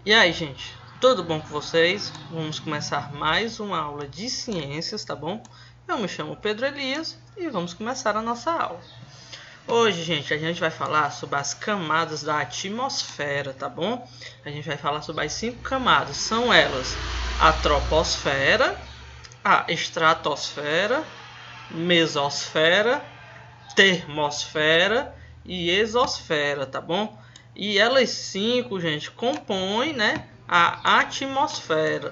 E aí, gente, tudo bom com vocês? Vamos começar mais uma aula de ciências, tá bom? Eu me chamo Pedro Elias e vamos começar a nossa aula. Hoje, gente, a gente vai falar sobre as camadas da atmosfera, tá bom? A gente vai falar sobre as 5 camadas. São elas: a troposfera, a estratosfera, mesosfera, termosfera e exosfera, tá bom? E elas 5, gente, compõem, né, a atmosfera,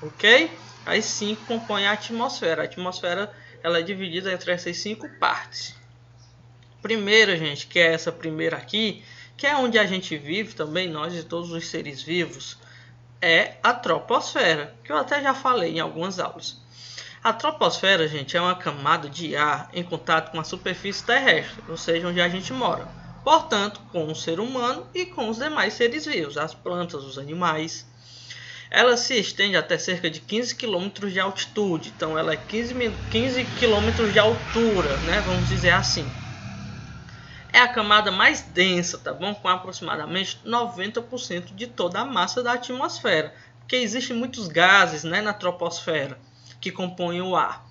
ok? As 5 compõem a atmosfera. A atmosfera ela é dividida entre essas 5 partes. Primeira, gente, que é essa primeira aqui, que é onde a gente vive também, nós e todos os seres vivos, é a troposfera, que eu até já falei em algumas aulas. A troposfera, gente, é uma camada de ar em contato com a superfície terrestre, ou seja, onde a gente mora. Portanto, com o ser humano e com os demais seres vivos, as plantas, os animais. Ela se estende até cerca de 15 km de altitude, então ela é 15 km de altura, né? Vamos dizer assim. É a camada mais densa, tá bom? Com aproximadamente 90% de toda a massa da atmosfera, porque existem muitos gases, né, na troposfera que compõem o ar.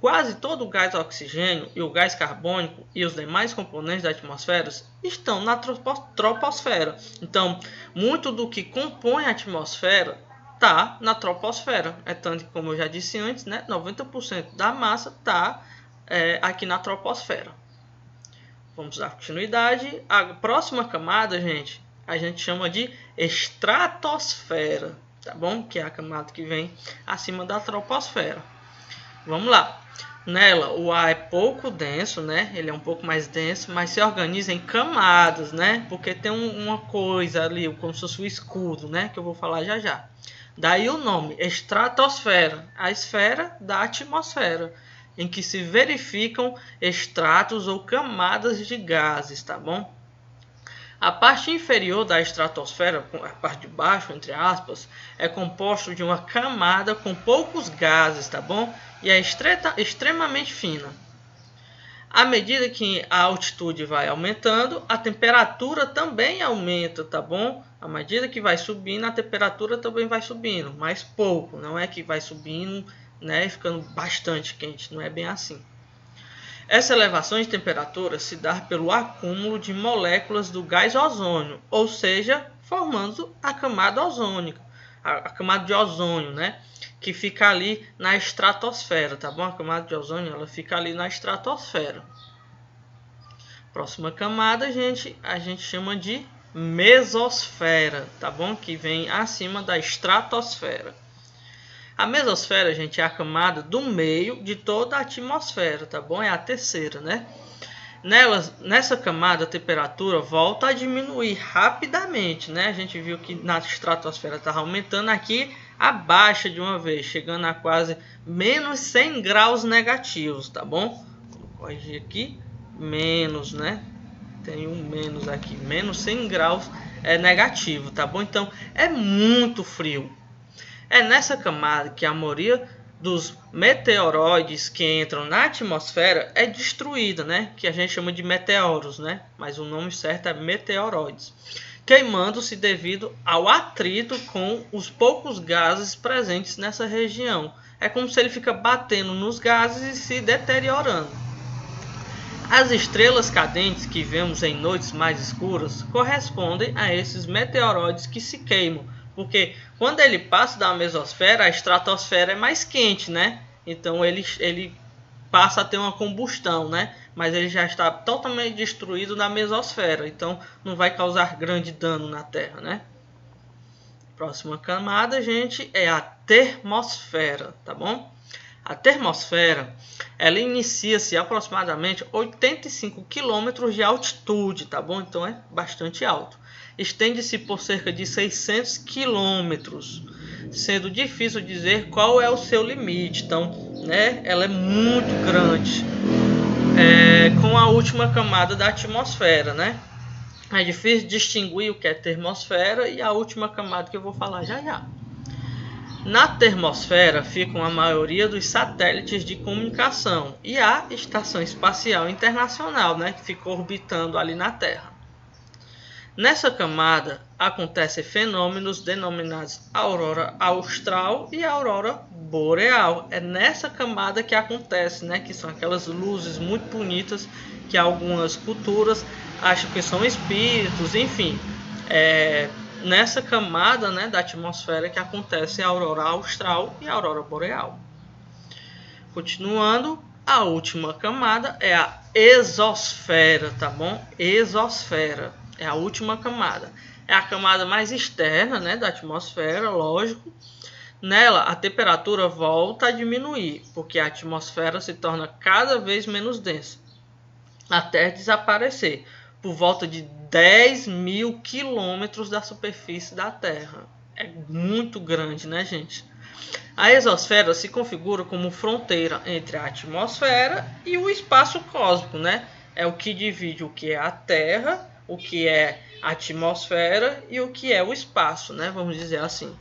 Quase todo o gás oxigênio e o gás carbônico e os demais componentes da atmosfera estão na troposfera. Então, muito do que compõe a atmosfera está na troposfera. É tanto que, como eu já disse antes, né, 90% da massa está aqui na troposfera. Vamos dar continuidade. A próxima camada, gente, a gente chama de estratosfera, tá bom? Que é a camada que vem acima da troposfera. Vamos lá. Nela, o ar é pouco denso, né? Ele é um pouco mais denso, mas se organiza em camadas, né? Porque tem uma coisa ali, como se fosse um escudo, né? Que eu vou falar já já. Daí o nome, estratosfera, a esfera da atmosfera, em que se verificam estratos ou camadas de gases, tá bom? A parte inferior da estratosfera, a parte de baixo, entre aspas, é composto de uma camada com poucos gases, tá bom? E é extremamente fina. À medida que a altitude vai aumentando, a temperatura também aumenta, tá bom? À medida que vai subindo, a temperatura também vai subindo, mas pouco, não é que vai subindo, né, e ficando bastante quente, não é bem assim. Essa elevação de temperatura se dá pelo acúmulo de moléculas do gás ozônio, ou seja, formando a camada ozônica, a camada de ozônio, né? Que fica ali na estratosfera, tá bom? A camada de ozônio ela fica ali na estratosfera. Próxima camada, a gente chama de mesosfera, tá bom? Que vem acima da estratosfera. A mesosfera, gente, é a camada do meio de toda a atmosfera, tá bom? É a terceira, né? Nessa camada, a temperatura volta a diminuir rapidamente, né? A gente viu que na estratosfera estava aumentando, aqui abaixa de uma vez, chegando a quase menos 100 graus negativos, tá bom? Vou corrigir aqui, menos, né? Tem um menos aqui, menos 100 graus é negativo, tá bom? Então, é muito frio. É nessa camada que a maioria dos meteoroides que entram na atmosfera é destruída, né? Que a gente chama de meteoros, né? Mas o nome certo é meteoroides. Queimando-se devido ao atrito com os poucos gases presentes nessa região. É como se ele fica batendo nos gases e se deteriorando. As estrelas cadentes que vemos em noites mais escuras correspondem a esses meteoroides que se queimam, porque quando ele passa da mesosfera, a estratosfera é mais quente, né? Então ele passa a ter uma combustão, né? Mas ele já está totalmente destruído na mesosfera, então não vai causar grande dano na Terra, né? Próxima camada, gente, é a termosfera, tá bom? A termosfera, ela inicia-se a aproximadamente 85 km de altitude, tá bom? Então é bastante alto. Estende-se por cerca de 600 km, sendo difícil dizer qual é o seu limite. Então, né, ela é muito grande, com a última camada da atmosfera, né? É difícil distinguir o que é termosfera e a última camada que eu vou falar já já. Na termosfera ficam a maioria dos satélites de comunicação e a Estação Espacial Internacional, né, que fica orbitando ali na Terra. Nessa camada acontecem fenômenos denominados aurora austral e aurora boreal. É nessa camada que acontece, né, que são aquelas luzes muito bonitas que algumas culturas acham que são espíritos, enfim. Nessa camada, né, da atmosfera que acontece a aurora austral e a aurora boreal. Continuando, a última camada é a exosfera, tá bom? Exosfera é a última camada. É a camada mais externa, né, da atmosfera, lógico. Nela, a temperatura volta a diminuir, porque a atmosfera se torna cada vez menos densa, até desaparecer, por volta de 10.000 quilômetros da superfície da Terra. É muito grande, né, gente? A exosfera se configura como fronteira entre a atmosfera e o espaço cósmico, né? É o que divide o que é a Terra, o que é a atmosfera e o que é o espaço, né? Vamos dizer assim.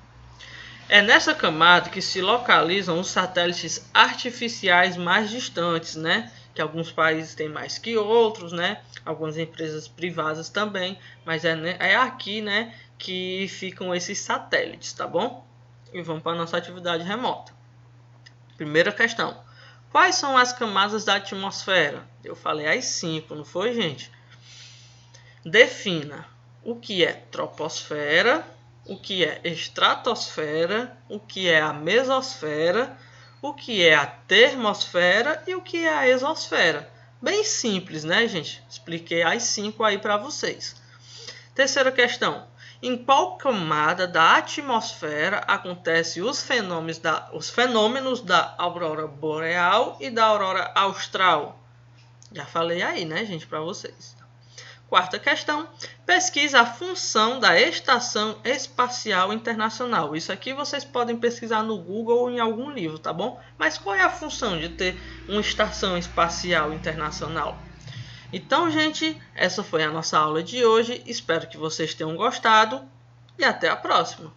É nessa camada que se localizam os satélites artificiais mais distantes, né? Que alguns países têm mais que outros, né? Algumas empresas privadas também, mas é aqui, né, que ficam esses satélites, tá bom? E vamos para a nossa atividade remota. Primeira questão. Quais são as camadas da atmosfera? Eu falei as 5, não foi, gente? Defina o que é troposfera, o que é estratosfera, o que é a mesosfera, o que é a termosfera e o que é a exosfera. Bem simples, né, gente? Expliquei as 5 aí para vocês. Terceira questão. Em qual camada da atmosfera acontecem os fenômenos da aurora boreal e da aurora austral? Já falei aí, né, gente, para vocês. Quarta questão. Pesquisa a função da Estação Espacial Internacional. Isso aqui vocês podem pesquisar no Google ou em algum livro, tá bom? Mas qual é a função de ter uma Estação Espacial Internacional? Então, gente, essa foi a nossa aula de hoje. Espero que vocês tenham gostado e até a próxima.